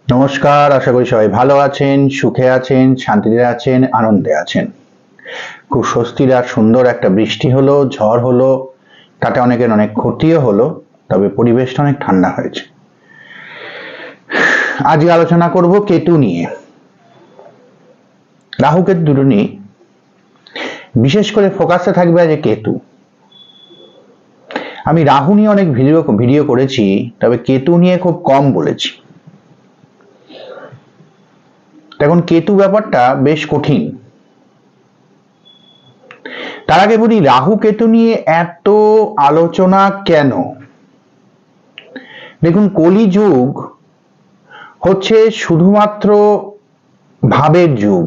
নমস্কার, আশা করি সবাই ভালো আছেন, সুখে আছেন, শান্তিতে আছেন, আনন্দে আছেন। খুব স্বস্তির আর সুন্দর একটা বৃষ্টি হলো, ঝড় হলো, তাতে অনেকের অনেক ক্ষতিও হলো, তবে পরিবেশটা অনেক ঠান্ডা হয়েছে। আজকে আলোচনা করব কেতু নিয়ে, রাহু কেতু দুটো নিয়ে। বিশেষ করে ফোকাসে থাকবে আজ কেতু। আমি রাহু নিয়ে অনেক ভিডিও করেছি, তবে কেতু নিয়ে খুব কম বলেছি। এখন কেতু ব্যাপারটা বেশ কঠিন। তার আগে বলি, রাহু কেতু নিয়ে এত আলোচনা কেন? দেখুন, কলিযুগ হচ্ছে শুধুমাত্র ভাবের যুগ।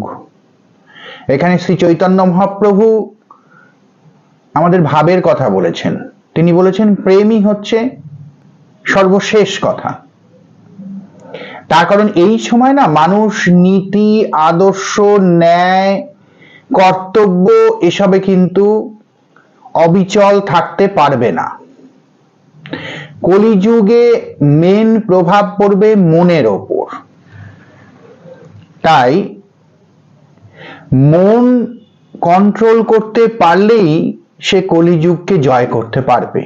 এখানে শ্রী চৈতন্য মহাপ্রভু আমাদের ভাবের কথা বলেছেন। তিনি বলেছেন প্রেমই হচ্ছে সর্বশেষ কথা। তার কারণ এই সময় না মানুষ নীতি, আদর্শ, ন্যায়, কর্তব্য এসবে কিন্তু অবিচল থাকতে পারবে না। কলিযুগে মেন প্রভাব পড়বে মনের ওপর। তাই মন কন্ট্রোল করতে পারলেই সে কলিযুগকে জয় করতে পারবে।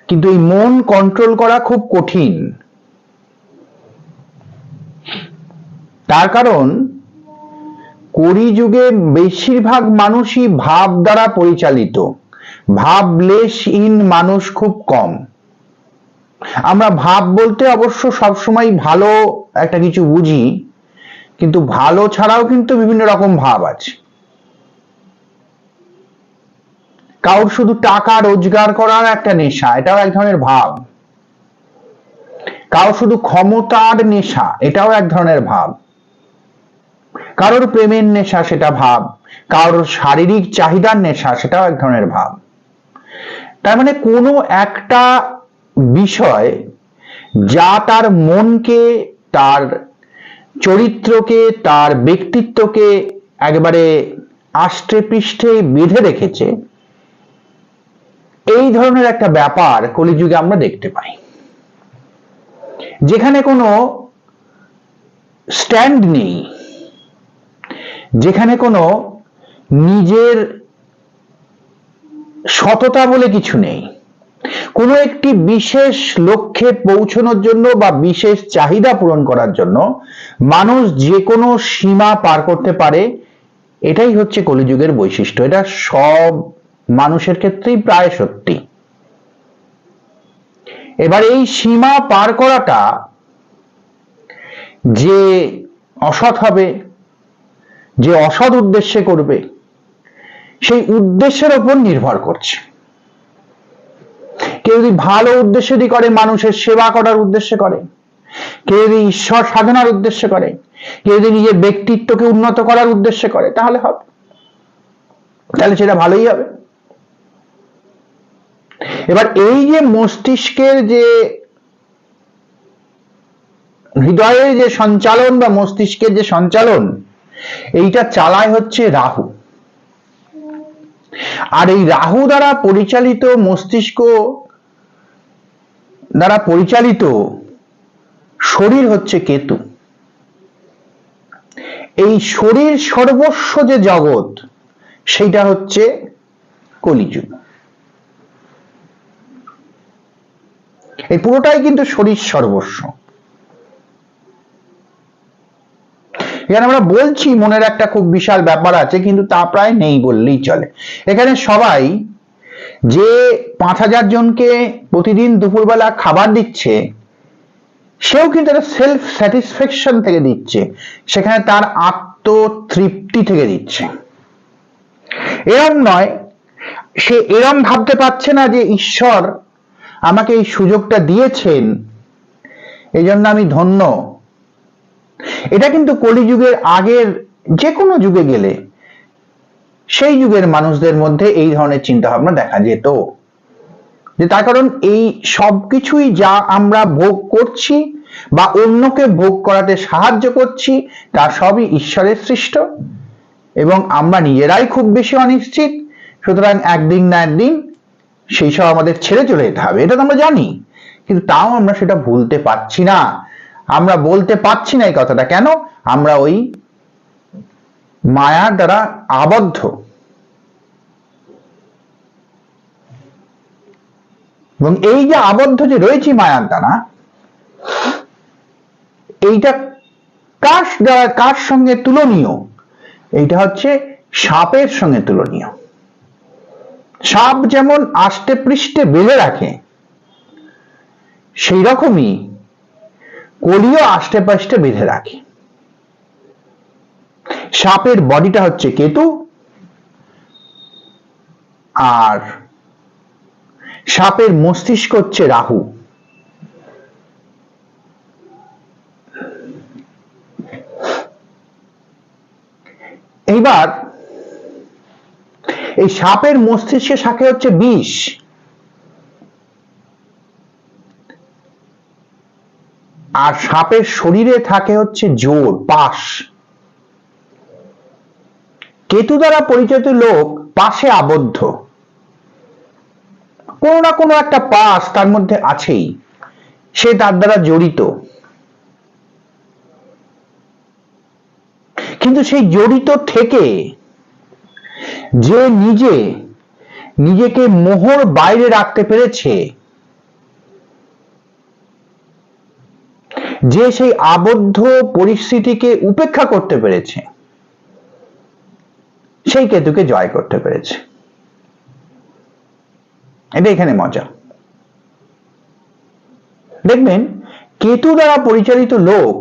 কিন্তু এই মন কন্ট্রোল করা খুব কঠিন। তার কারণ কলিযুগে বেশিরভাগ মানুষই ভাব দ্বারা পরিচালিত। ভাবলেশহীন মানুষ খুব কম। আমরা ভাব বলতে অবশ্য সবসময় ভালো একটা কিছু বুঝি, কিন্তু ভালো ছাড়াও কিন্তু বিভিন্ন রকম ভাব আছে। কারোর শুধু টাকা রোজগার করার একটা নেশা, এটাও এক ধরনের ভাব। কারোর শুধু ক্ষমতার নেশা, এটাও এক ধরনের ভাব। কারোর প্রেমের নেশা, সেটা ভাব। কারোর শারীরিক চাহিদার নেশা, সেটাও এক ধরনের ভাব। তার মানে কোনো একটা বিষয় যা তার মনকে, তার চরিত্রকে, তার ব্যক্তিত্বকে একেবারে আষ্টে পৃষ্ঠে বেঁধে রেখেছে, এই ধরনের একটা ব্যাপার কলিযুগে আমরা দেখতে পাই। যেখানে কোনো স্ট্যান্ড নেই, যেখানে কোনো নিজের সততা বলে কিছু নেই, কোনো একটি বিশেষ লক্ষ্যে পৌঁছানোর জন্য বা বিশেষ চাহিদা পূরণ করার জন্য মানুষ যে কোনো সীমা পার করতে পারে, এটাই হচ্ছে কলিযুগের বৈশিষ্ট্য। এটা সব মানুষের ক্ষেত্রেই প্রায় সত্যি। এবার এই সীমা পার করাটা যে অসৎ হবে, যে অসৎ উদ্দেশ্যে করবে, সেই উদ্দেশ্যের উপর নির্ভর করছে। কেউ যদি ভালো উদ্দেশ্যে করে, মানুষের সেবা করার উদ্দেশ্যে করে, কেউ যদি ঈশ্বর সাধনার উদ্দেশ্যে করে, কেউ যদি নিজের ব্যক্তিত্বকে উন্নত করার উদ্দেশ্যে করে, তাহলে হবে, তাহলে সেটা ভালোই হবে। এবার এই যে মস্তিষ্কের যে হৃদয়ের যে সঞ্চালন বা মস্তিষ্কের যে সঞ্চালন, এইটা চালায় হচ্ছে রাহু। আর এই রাহু দ্বারা পরিচালিত মস্তিষ্ক দ্বারা পরিচালিত শরীর হচ্ছে কেতু। এই শরীর সর্বস্ব যে জগৎ, সেইটা হচ্ছে কলিযুগ। এই পুরোটাই কিন্তু শরীর সর্বস্ব। এখানে আমরা বলছি মনের একটা খুব বিশাল ব্যাপার আছে, কিন্তু তা প্রায় নেই বললেই চলে। এখানে সবাই যে 5,000 জনকে প্রতিদিন দুপুরবেলা খাবার দিচ্ছে, সেও কিন্তু একটা সেলফ স্যাটিসফ্যাকশন থেকে দিচ্ছে, সেখানে তার আত্মতৃপ্তি থেকে দিচ্ছে। এরম নয়, সে এরম ভাবতে পারছে না যে ঈশ্বর আমাকে এই সুযোগটা দিয়েছেন, এই জন্য আমি ধন্য। এটা কিন্তু কলিযুগের আগের যে কোনো যুগে গেলে সেই যুগের মানুষদের মধ্যে এই ধরনের চিন্তা ভাবনা দেখা যেত। যে তার কারণ এই সবকিছুই যা আমরা ভোগ করছি বা অন্যকে ভোগ করাতে সাহায্য করছি, তা সবই ঈশ্বরের সৃষ্ট, এবং আমরা নিজেরাই খুব বেশি অনিশ্চিত। সুতরাং একদিন না একদিন সেই সব আমাদের ছেড়ে চলে যেতে হবে, এটা তো আমরা জানি। কিন্তু তাও আমরা সেটা ভুলতে পারছি না, আমরা বলতে পারছি না এই কথাটা। কেন? আমরা ওই মায়ার দ্বারা আবদ্ধ। এবং এই যে আবদ্ধ যে রয়েছে মায়ার দ্বারা, এইটা কার সঙ্গে তুলনীয়? এইটা হচ্ছে সাপের সঙ্গে তুলনীয়। সাপ যেমন আষ্টে পৃষ্ঠে বেঁধে রাখে, সেই রকমই কলিও আষ্টে পৃষ্ঠে বেঁধে রাখে। সাপের বডিটা হচ্ছে কেতু, আর সাপের মস্তিষ্ক হচ্ছে রাহু। এইবার এই সাপের মস্তিষ্কের শাখে হচ্ছে বিষ, আর সাপের শরীরে থাকে হচ্ছে জোর, পাশ। কেতু দ্বারা পরিচিত লোক পাশে আবদ্ধ, কোনো না কোনো একটা পাশ তার মধ্যে আছেই, সে তার দ্বারা জড়িত। কিন্তু সেই জড়িত থেকে যে নিজেকে মোহর বাইরে রাখতে পেরেছে, যে সেই আবদ্ধ পরিস্থিতিকে উপেক্ষা করতে পেরেছে, সেই কেতুকে জয় করতে পেরেছে। এটা এখানে মজা। দেখবেন কেতু দ্বারা পরিচালিত লোক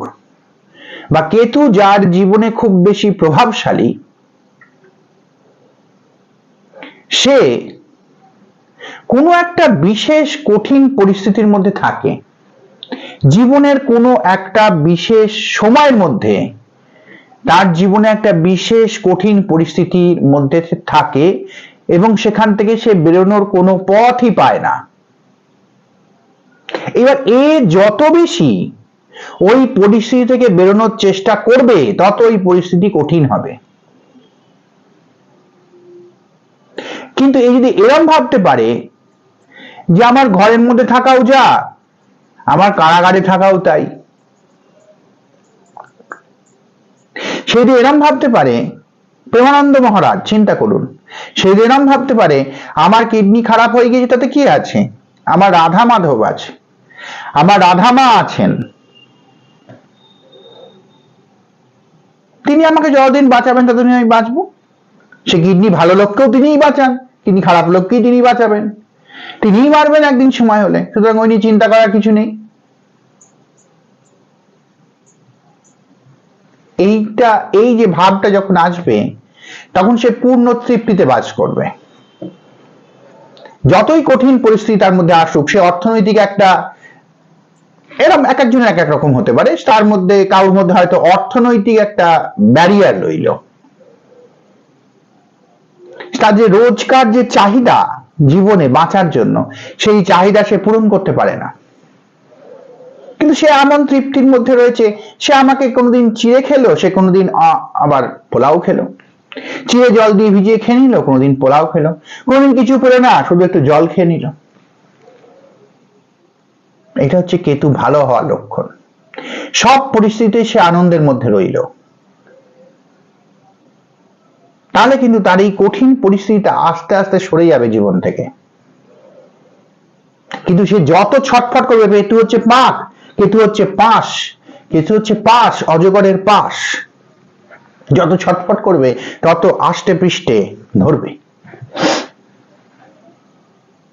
বা কেতু যার জীবনে খুব বেশি প্রভাবশালী, সে কোনো একটা বিশেষ কঠিন পরিস্থিতির মধ্যে থাকে, জীবনের কোনো একটা বিশেষ সময়ের মধ্যে তার জীবনে একটা বিশেষ কঠিন পরিস্থিতির মধ্যে থাকে এবং সেখান থেকে সে বেরোনোর কোনো পথই পায় না। এবার যত বেশি ওই পরিস্থিতি থেকে বেরোনোর চেষ্টা করবে, তত ওই পরিস্থিতি কঠিন হবে। কিন্তু এই যদি এরম ভাবতে পারে যে আমার ঘরের মধ্যে থাকাও যা, আমার কারাগারে থাকাও তাই, সে যদি এরম ভাবতে পারে, প্রেমানন্দ মহারাজ চিন্তা করুন, সে যদি এরম ভাবতে পারে আমার কিডনি খারাপ হয়ে গিয়েছে তাতে কি আছে, আমার রাধা মাধব আছে, আমার রাধা মা আছেন, তিনি আমাকে যতদিন বাঁচাবেন ততদিন আমি বাঁচবো। সে কিডনি ভালো লোককেও তিনিই বাঁচান, কিডনি খারাপ লোককেই তিনি বাঁচাবেন, তিনিই মারবেন একদিন সময় হলে, সুতরাং ওই নিয়ে চিন্তা করার কিছু নেই। এই যে ভাবটা যখন আসবে, তখন সে পূর্ণ তৃপ্তিতে বাস করবে। যতই কঠিন পরিস্থিতি তার মধ্যে আসুক, সে অর্থনৈতিক একটা এরকম এক একজনের এক এক রকম হতে পারে, তার মধ্যে কারোর মধ্যে হয়তো অর্থনৈতিক একটা ব্যারিয়ার রইল, তার যে রোজকার যে চাহিদা জীবনে বাঁচার জন্য, সেই চাহিদা সে পূরণ করতে পারে না। কিন্তু সে এমন তৃপ্তির মধ্যে রয়েছে, সে আমাকে কোনোদিন চিড়ে খেলো, সে কোনোদিন আবার পোলাও খেলো, চিড়ে জল দিয়ে ভিজিয়ে খেয়ে নিল, কোনোদিন পোলাও খেলো, কোনোদিন কিছু পেলো না, শুধু একটু জল খেয়ে নিল। এটা হচ্ছে কেতু ভালো হওয়ার লক্ষণ। সব পরিস্থিতিতে সে আনন্দের মধ্যে রইল, তাহলে কিন্তু তার এই কঠিন পরিস্থিতিটা আস্তে আস্তে সরে যাবে জীবন থেকে। কিন্তু সে যত ছটফট করবে, কেতু হচ্ছে পাক, কেতু হচ্ছে পাশ, কেতু হচ্ছে পাশ, অজগরের পাশ, যত ছটফট করবে তত আষ্টে পৃষ্ঠে ধরবে,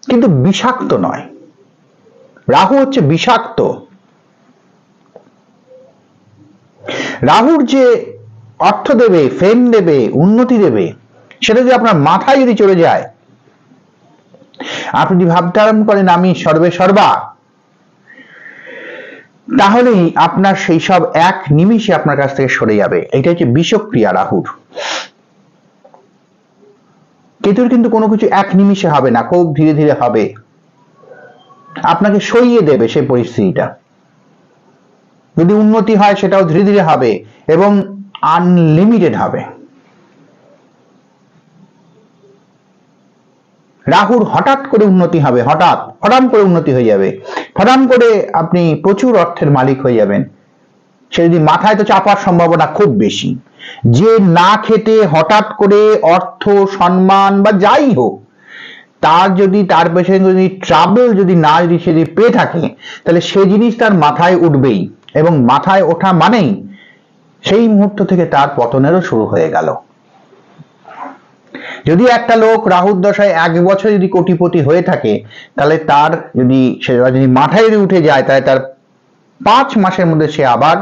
কিন্তু বিষাক্ত নয়। রাহু হচ্ছে বিষাক্ত। রাহুর যে অর্থ দেবে, ফেম দেবে, উন্নতি দেবে, সেটা যদি আপনার মাথায় যদি চলে যায়, আপনি ভাবতে আরম্ভ করেন আমি সর্বে সর্বা, তাহলেই আপনার সেই সব এক নিমিষে আপনার কাছ থেকে সরে যাবে। এটা হচ্ছে বিষক্রিয়া রাহুর। কেতুর কিন্তু কোনো কিছু এক নিমিষে হবে না, খুব ধীরে ধীরে হবে, আপনাকে সইয়ে দেবে সেই পরিস্থিতিটা। যদি উন্নতি হয় সেটাও ধীরে ধীরে হবে এবং আনলিমিটেড হবে। রাহুর হঠাৎ করে উন্নতি হবে, হঠাৎ করে উন্নতি হয়ে যাবে, ফটাম করে আপনি প্রচুর অর্থের মালিক হয়ে যাবেন, সে যদি মাথায় তো চাপার সম্ভাবনা খুব বেশি। যে না খেতে হঠাৎ করে অর্থ, সম্মান বা যাই হোক, তার যদি তার পেছনে যদি ট্রাবল যদি না যদি সে যদি পেয়ে থাকে, তাহলে সে জিনিস তার মাথায় উঠবেই, এবং মাথায় ওঠা মানেই সেই মুহূর্ত থেকে তার পতনেরও শুরু হয়ে গেল। যদি একটা লোক রাহুর দশায় 1 বছর যদি কোটিপতি হয়ে থাকে, তাহলে তার যদি সেটা যদি মাথায় যদি উঠে যায়, তাহলে তার 5 মাসের মধ্যে সে আবার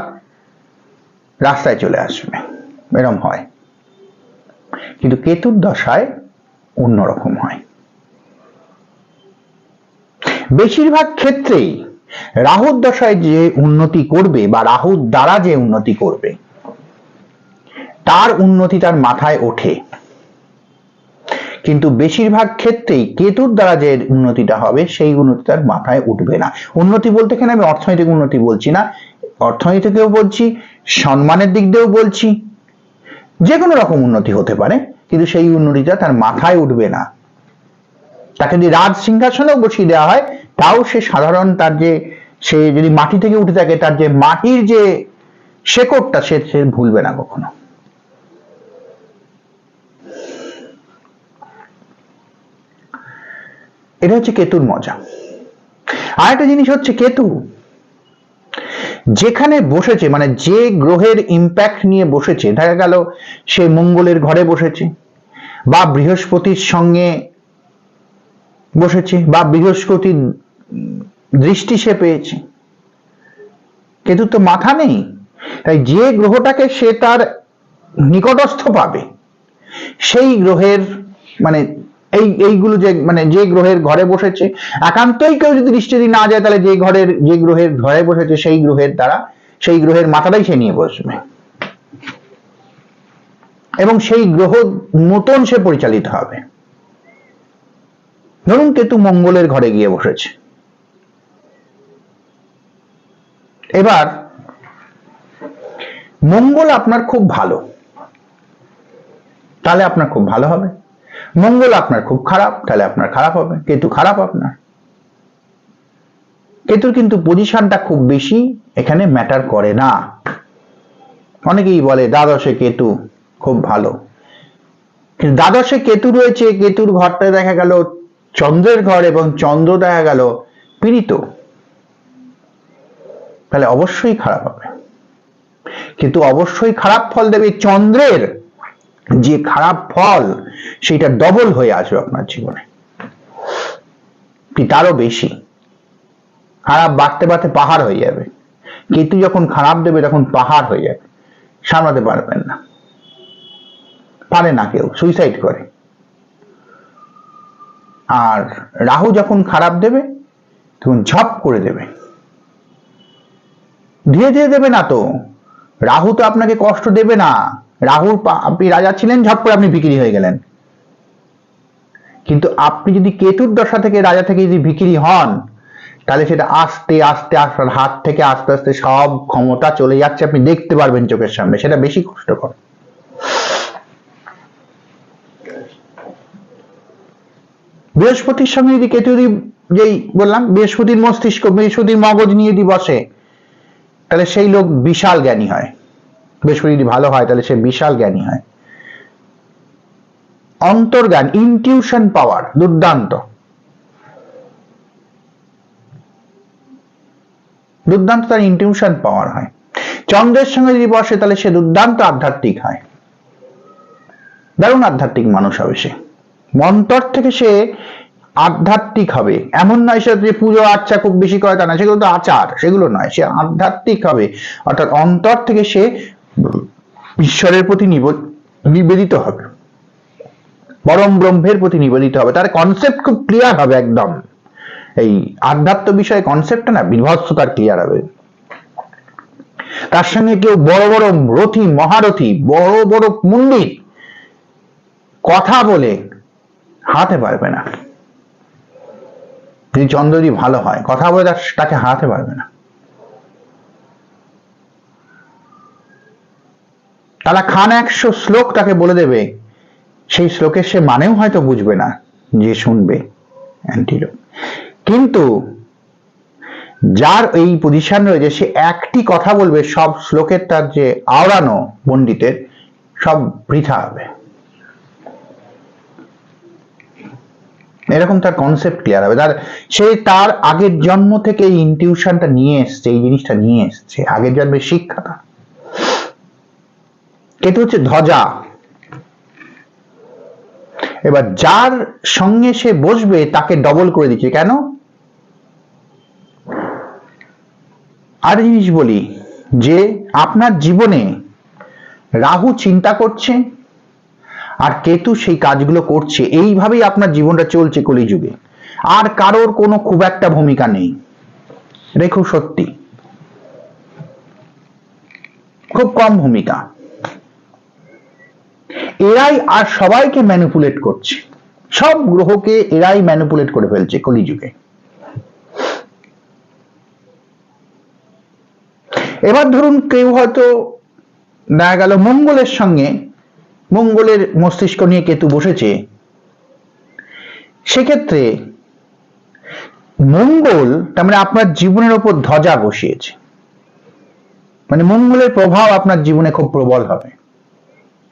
রাস্তায় চলে আসবে, এরকম হয়। কিন্তু কেতুর দশায় অন্যরকম হয়। বেশিরভাগ ক্ষেত্রেই রাহুর দশায় যে উন্নতি করবে বা রাহুর দ্বারা যে উন্নতি করবে, তার উন্নতি তার মাথায় ওঠে। কিন্তু বেশিরভাগ ক্ষেত্রেই কেতুর দ্বারা যে উন্নতিটা হবে, সেই উন্নতি তার মাথায় উঠবে না। উন্নতি বলতে এখানে আমি অর্থনৈতিক উন্নতি বলছি না, অর্থনীতিকেও বলছি, সম্মানের দিক দিয়েও বলছি, যে কোনো রকম উন্নতি হতে পারে, কিন্তু সেই উন্নতিটা তার মাথায় উঠবে না। তাকে যদি রাজ সিংহাসনেও বসিয়ে দেওয়া হয়, তাও সে সাধারণ তার যে সে যদি মাটি থেকে উঠে থাকে, তার যে মাটির যে শেকড়টা সে ভুলবে না কখনো। এটা হচ্ছে কেতুর মজা। আর একটা জিনিস হচ্ছে, কেতু যেখানে বসেছে, মানে যে গ্রহের ইম্প্যাক্ট নিয়ে বসেছে, দেখা গেল সে মঙ্গলের ঘরে বসেছে, বা বৃহস্পতির সঙ্গে বসেছে, বা বৃহস্পতির দৃষ্টি সে পেয়েছে। কেতুর তো মাথা নেই, তাই যে গ্রহটাকে সে তার নিকটস্থ পাবে, সেই গ্রহের মানে এইগুলো যে মানে যে গ্রহের ঘরে বসেছে, একান্তই কেউ যদি দৃষ্টি না যায়, তাহলে যে গ্রহের ঘরে বসেছে, সেই গ্রহের দ্বারা সেই গ্রহের মাথাটাই সে নিয়ে বসবে, এবং সেই গ্রহ মতন সে পরিচালিত হবে। ধরুন কেতু মঙ্গলের ঘরে গিয়ে বসেছে, এবার মঙ্গল আপনার খুব ভালো, তাহলে আপনার খুব ভালো হবে। মঙ্গল আপনার খুব খারাপ, তাহলে আপনার খারাপ হবে। কেতু খারাপ আপনার। কেতুর কিন্তু পজিশনটা খুব বেশি এখানে ম্যাটার করে না। অনেকেই বলে দ্বাদশে কেতু খুব ভালো, কিন্তু দ্বাদশে কেতু রয়েছে, কেতুর ঘরটা দেখা গেল চন্দ্রের ঘর, এবং চন্দ্র দেখা গেল পীড়িত, তাহলে অবশ্যই খারাপ হবে। কিন্তু অবশ্যই খারাপ ফল দেবে। চন্দ্রের যে খারাপ ফল, সেটা ডবল হয়ে আসবে আপনার জীবনে, তারও বেশি। খারাপ বাড়তে বাড়তে পাহাড় হয়ে যাবে। কেতু যখন খারাপ দেবে, তখন পাহাড় হয়ে যাবে, সামলাতে পারবেন না, পারে না, কেউ সুইসাইড করে। আর রাহু যখন খারাপ দেবে, তখন ঝপ করে দেবে, ধীরে ধীরে দেবে না তো। রাহু তো আপনাকে কষ্ট দেবে না। রাহুর আপনি রাজা ছিলেন, ঝপ করে আপনি বিক্রি হয়ে গেলেন। কিন্তু আপনি যদি কেতুর দশা থেকে রাজা থেকে যদি বিক্রি হন, তাহলে সেটা আস্তে আস্তে আপনার হাত থেকে আস্তে আস্তে সব ক্ষমতা চলে যাচ্ছে, আপনি দেখতে পারবেন চোখের সামনে, সেটা বেশি কষ্টকর। বৃহস্পতির সঙ্গে যদি কেতু যদি যেই বললাম বৃহস্পতির মস্তিষ্ক, বৃহস্পতির মগজ নিয়ে যদি বসে, তাহলে সেই লোক বিশাল জ্ঞানী হয়। বৃহস্পতি যদি ভালো হয়, তাহলে সে বিশাল জ্ঞানী হয়। অন্তর্জ্ঞান, ইনটিউশন পাওয়ার দুর্দান্ত, দুর্দান্ত তার ইনটিউশন পাওয়ার হয়। চন্দ্রের সঙ্গে যদি বসে, তাহলে সে দুর্দান্ত আধ্যাত্মিক হয়, দারুণ আধ্যাত্মিক মানুষ হবে সে। অন্তর থেকে সে আধ্যাত্মিক হবে। এমন নয় সে যে পুজো আচ্ছা খুব বেশি করে, তা না, সেগুলো তো আচার, সেগুলো নয়। সে আধ্যাত্মিক হবে, অর্থাৎ অন্তর থেকে সে ঈশ্বরের প্রতি নিবেদিত হবে, পরম ব্রহ্মের প্রতি নিবেদিত হবে। তার কনসেপ্ট খুব ক্লিয়ার হবে একদম। এই আধ্যাত্ম বিষয়ে কনসেপ্টটা না বিভৎস তার ক্লিয়ার হবে। তার সঙ্গে কেউ বড় বড় রথী, মহারথী, বড় বড় পণ্ডিত কথা বলে হারাতে পারবে না। যদি চন্দ্র যদি ভালো হয়, কথা বলে তাকে হারাতে পারবে না। তারা খান 100 শ্লোক তাকে বলে দেবে, সেই শ্লোকের সে মানেও হয়তো বুঝবে না, যে শুনবে অ্যান্টিলোপ। কিন্তু যার এই পজিশন রয়েছে সে একটি কথা বলবে, সব শ্লোকের তার যে আওড়ানো পণ্ডিতের সব বৃথা হবে, এরকম তার কনসেপ্ট ক্লিয়ার হবে। সে তার আগের জন্ম থেকে এই ইনটিউশনটা নিয়ে এসছে, এই জিনিসটা নিয়ে এসছে, আগের জন্মের শিক্ষাটা। কেতু হচ্ছে ধ্বজা। এবার যার সঙ্গে সে বসবে তাকে ডবল করে দিচ্ছে। কেন? আর জিনিস বলি যে আপনার জীবনে রাহু চিন্তা করছে আর কেতু সেই কাজগুলো করছে, এইভাবেই আপনার জীবনটা চলছে কলিযুগে। আর কারোর কোনো খুব একটা ভূমিকা নেই, এটা খুব সত্যি, খুব কম ভূমিকা। এরাই আর সবাইকে ম্যানিপুলেট করছে, সব গ্রহকে এরাই ম্যানিপুলেট করে ফেলছে কলিযুগে। এবার ধরুন কেউ হয়তো দেখা গেল মঙ্গলের সঙ্গে, মঙ্গলের মস্তিষ্ক নিয়ে কেতু বসেছে, সেক্ষেত্রে মঙ্গল তার মানে আপনার জীবনের ওপর ধ্বজা বসিয়েছে, মানে মঙ্গলের প্রভাব আপনার জীবনে খুব প্রবল হবে।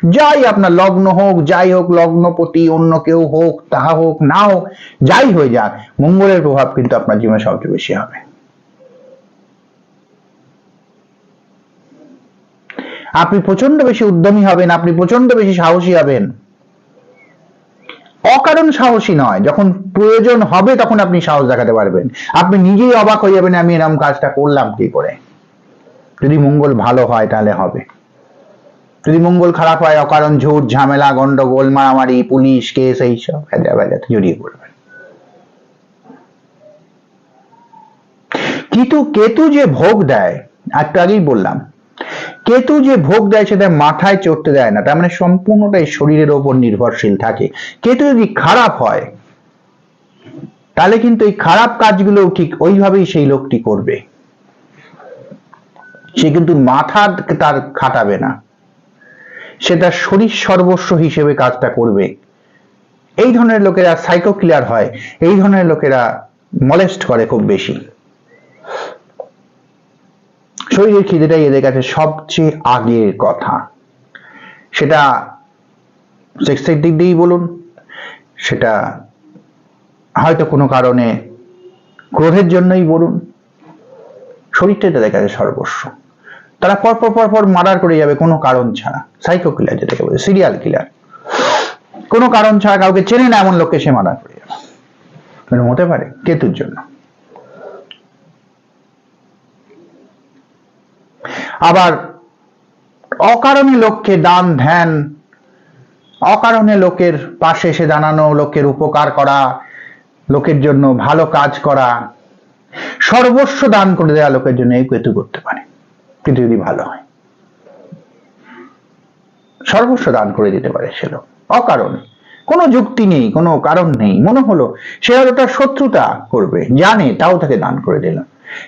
যাই আপনার লগ্ন হোক, যাই হোক, লগ্নপতি অন্য কেউ হোক, তাহা হোক না হোক, যাই হয়ে যাক, মঙ্গলের প্রভাব কিন্তু আপনার জীবনে সবচেয়ে বেশি হবে। আপনি প্রচন্ড বেশি উদ্যমী হবেন, আপনি প্রচন্ড বেশি সাহসী হবেন। অকারণ সাহসী নয়, যখন প্রয়োজন হবে তখন আপনি সাহস দেখাতে পারবেন। আপনি নিজেই অবাক হয়ে যাবেন, আমি এরকম কাজটা করলাম কি করে। যদি মঙ্গল ভালো হয় তাহলে হবে, যদি মঙ্গল খারাপ হয় অকারণ ঝুট ঝামেলা, গন্ডগোল, মারামারি, পুলিশ কেস, এইসব ভেজাতে জড়িয়ে পড়বেন। কিন্তু কেতু যে ভোগ দেয়, একটু আগেই বললাম, কেতু যে ভোগ দেয় সেটা মাথায় চড়তে দেয় না, তার মানে সম্পূর্ণটাই শরীরের ওপর নির্ভরশীল থাকে। কেতু যদি খারাপ হয় তাহলে কিন্তু এই খারাপ কাজগুলো ঠিক ওইভাবেই সেই লোকটি করবে, সে কিন্তু মাথা তার খাটাবে না, সে তার শরীর সর্বস্ব হিসেবে কাজটা করবে। এই ধরনের লোকেরা সাইকো কিলার হয়, এই ধরনের লোকেরা মলেস্ট করে খুব বেশি। শরীরের খিদেটাই এদের কাছে সবচেয়ে আগের কথা, সেটা সেক্সের দিক দিয়েই বলুন, সেটা হয়তো কোনো কারণে ক্রোধের জন্যই বলুন, শরীরটাই তাদের কাছে সর্বস্ব। তারা পর মার্ডার করে যাবে কোনো কারণ ছাড়া। সাইকো কিলার যেটাকে বলে, সিরিয়াল কিলার, কোনো কারণ ছাড়া কাউকে চেনে না এমন লোককে সে মার্ডার করে যাবে, হতে পারে কেতুর জন্য। আবার অকারণে লোককে দান ধ্যান, অকারণে লোকের পাশে এসে দাঁড়ানো, লোকের উপকার করা, লোকের জন্য ভালো কাজ করা, সর্বস্ব দান করে দেওয়া লোকের জন্য এই কেতু করতে পারে। কিন্তু যদি ভালো হয় সর্বস্ব দান করে দিতে পারে সে লোক, অকারণে, কোনো যুক্তি নেই, কোনো কারণ নেই, মনে হলো সে হয়তো তার শত্রুতা করবে, জানে, তাও তাকে দান করে দিল।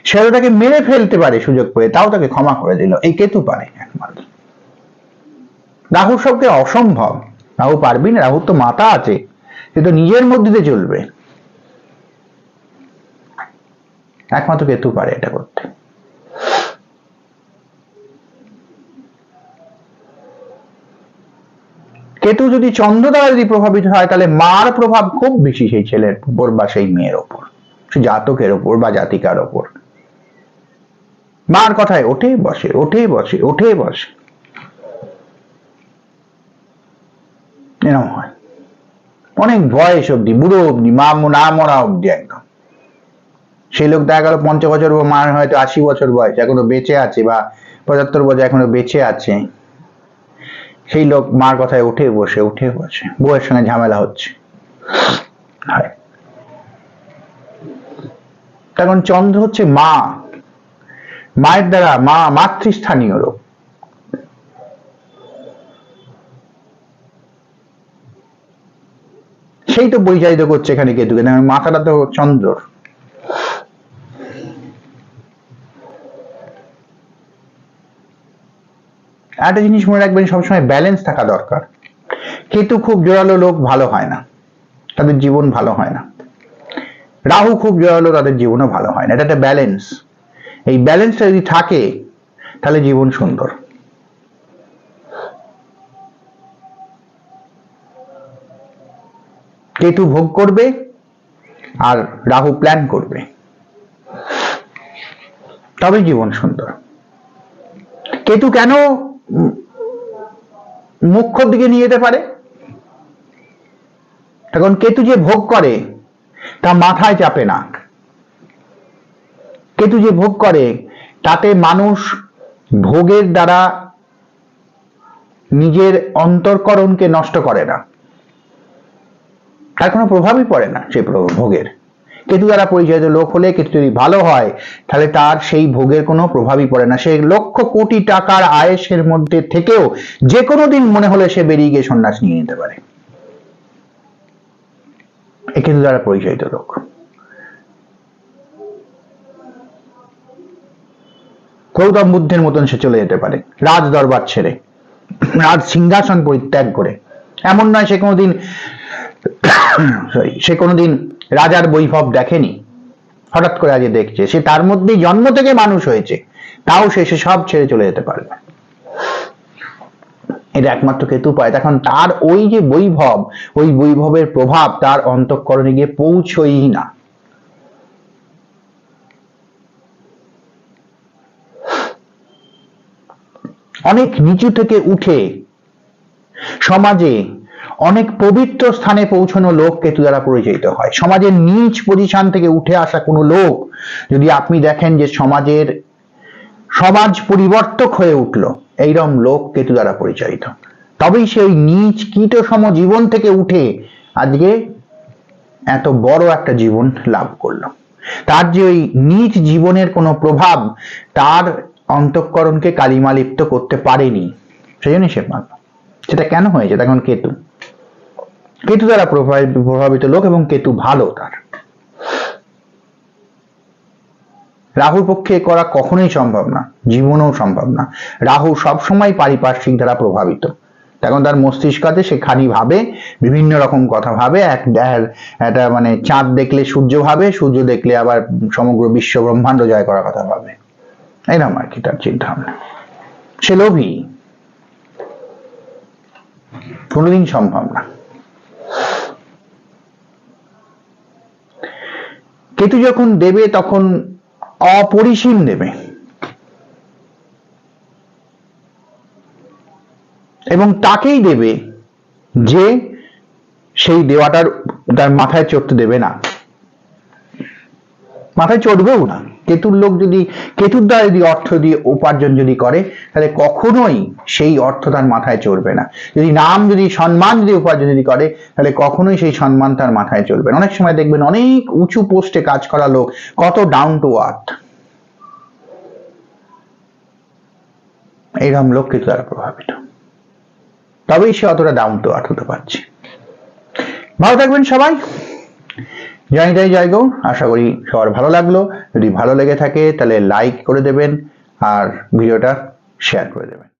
সে হয়তো তাকে মেরে ফেলতে পারে সুযোগ পেয়ে, তাও তাকে ক্ষমা করে দিল। এই কেতু পারে একমাত্র। রাহুর সবকে অসম্ভব, রাহু পারবি না, রাহুর তো মাথা আছে, সে তো নিজের মধ্যে দিয়ে চলবে, একমাত্র কেতু পারে এটা করতে। কেতু যদি চন্দ্র দ্বারা যদি প্রভাবিত হয় তাহলে মার প্রভাব খুব বেশি সেই ছেলের উপর বা সেই মেয়ের ওপর, সে জাতকের ওপর বা জাতিকার ওপর। মার কথায় ওঠে বসে, ওঠে বসে, ওঠে বসে, এরকম হয়। অনেক বয়স অব্দি, বুড়ো অব্দি, মা না মরা অব্দি একদম। সেই লোক দেখা গেল 50 বছর, মার হয়তো 80 বছর বয়স, এখনো বেঁচে আছে, বা 75 বছর এখনো বেঁচে আছে, সেই লোক মার কথায় উঠে বসে, উঠে বসে, বউয়ের সঙ্গে ঝামেলা হচ্ছে। তখন চন্দ্র হচ্ছে মা, মায়ের দ্বারা মা, মাতৃস্থানীয় লোক। সেই তো পরিচালিত করছে এখানে কেতুকে, মাথাটা তো চন্দ্রর। একটা জিনিস মনে রাখবেন, সবসময় ব্যালেন্স থাকা দরকার। কেতু খুব জোরালো লোক ভালো হয় না, তাদের জীবন ভালো হয় না। রাহু খুব জয়ালো, তাদের জীবনও ভালো হয় না। এটা একটা ব্যালেন্স। এই ব্যালেন্সটা যদি থাকে তাহলে জীবন সুন্দর। কেতু ভোগ করবে আর রাহু প্ল্যান করবে, তবে জীবন সুন্দর। কেতু কেন মুখ্যর দিকে নিয়ে যেতে পারে? তখন কেতু যে ভোগ করে তা মাথায় চাপে না। কেতু যে ভোগ করে তাতে মানুষ ভোগের দ্বারা নিজের অন্তঃকরণকে নষ্ট করে না, তার কোনো প্রভাবই পড়ে না সেই ভোগের। কেতু দ্বারা পরিচালিত লোক হলে, কেতু যদি ভালো হয় তাহলে তার সেই ভোগের কোনো প্রভাবই পড়ে না। সে লক্ষ কোটি টাকার আয়েসের মধ্যে থেকেও যে কোনো দিন মনে হলে সে বেরিয়ে গিয়ে সন্ন্যাস নিয়ে নিতে পারে। এ কেতু দ্বারা পরিচালিত লোক। গৌতম বুদ্ধের মতন সে চলে যেতে পারে রাজ দরবার ছেড়ে, রাজ সিংহাসন পরিত্যাগ করে। এমন নয় সে কোনোদিন রাজার বৈভব দেখেনি, হঠাৎ করে আজ দেখছে। সে তার মধ্যেই জন্ম থেকে মানুষ হয়েছে, তাও সে সব ছেড়ে চলে যেতে পারবে। এটা একমাত্র কেতু পায়। তখন তার ওই যে বৈভব, ওই বৈভবের প্রভাব তার অন্তঃকরণে গিয়ে পৌঁছই না। অনেক নিচু থেকে উঠে সমাজে অনেক পবিত্র স্থানে পৌঁছানো লোক কেতু দ্বারা পরিচালিত হয়। সমাজের নিচ পজিশন থেকে উঠে আসা কোনো লোক যদি আপনি দেখেন যে সমাজ পরিবর্তক হয়ে উঠল, এইরকম লোক কেতু দ্বারা পরিচালিত, তবেই সে ওই নিচ কীটসম জীবন থেকে উঠে আজকে এত বড় একটা জীবন লাভ করলো। তার যে ওই নিচ জীবনের কোনো প্রভাব তার অন্তঃকরণকে কালিমালিপ্ত করতে পারেনি, সেই জন্য সে পারল। সেটা কেন হয়েছে? তখন কেতু দ্বারা প্রভাবিত লোক, এবং কেতু ভালো তার। রাহুর পক্ষে করা কখনোই সম্ভব না, জীবনেও সম্ভব না। রাহু সবসময় পারিপার্শ্বিক দ্বারা প্রভাবিত। তখন তার মস্তিষ্কতে সে খানি ভাবে, বিভিন্ন রকম কথা ভাবে। একটা মানে চাঁদ দেখলে সূর্য ভাবে, সূর্য দেখলে আবার সমগ্র বিশ্ব ব্রহ্মাণ্ড জয় করার কথা ভাবে। এরকম আর কি তার চিন্তা ভাবনা। সে লোভী, কোনোদিন সম্ভব না। কেতু যখন দেবে তখন অপরিসীম দেবে, এবং তাকেই দেবে যে সেই দেওয়াটার তার মাথায় চড়তে দেবে না, মাথায় চড়বেও না। কেতুর লোক যদি কেতুর দ্বারা যদি অর্থ দিয়ে উপার্জন যদি করে তাহলে কখনোই সেই অর্থ তার মাথায় চড়বে না। যদি নাম যদি সম্মান যদি উপার্জন যদি করে তাহলে কখনোই সেই সম্মান তার মাথায় চলবে না। অনেক সময় দেখবেন অনেক উঁচু পোস্টে কাজ করা লোক কত ডাউন টু আর্থ, এইরকম লোক কেতু দ্বারা প্রভাবিত, তবেই সে অতটা ডাউন টু আর্থ হতে পারছে। ভালো থাকবেন সবাই। জয় জয় জয় গৌর। আশা করি সবার ভালো লাগলো। যদি ভালো লেগে থাকে তাহলে লাইক করে দেবেন আর ভিডিওটা শেয়ার করে দেবেন।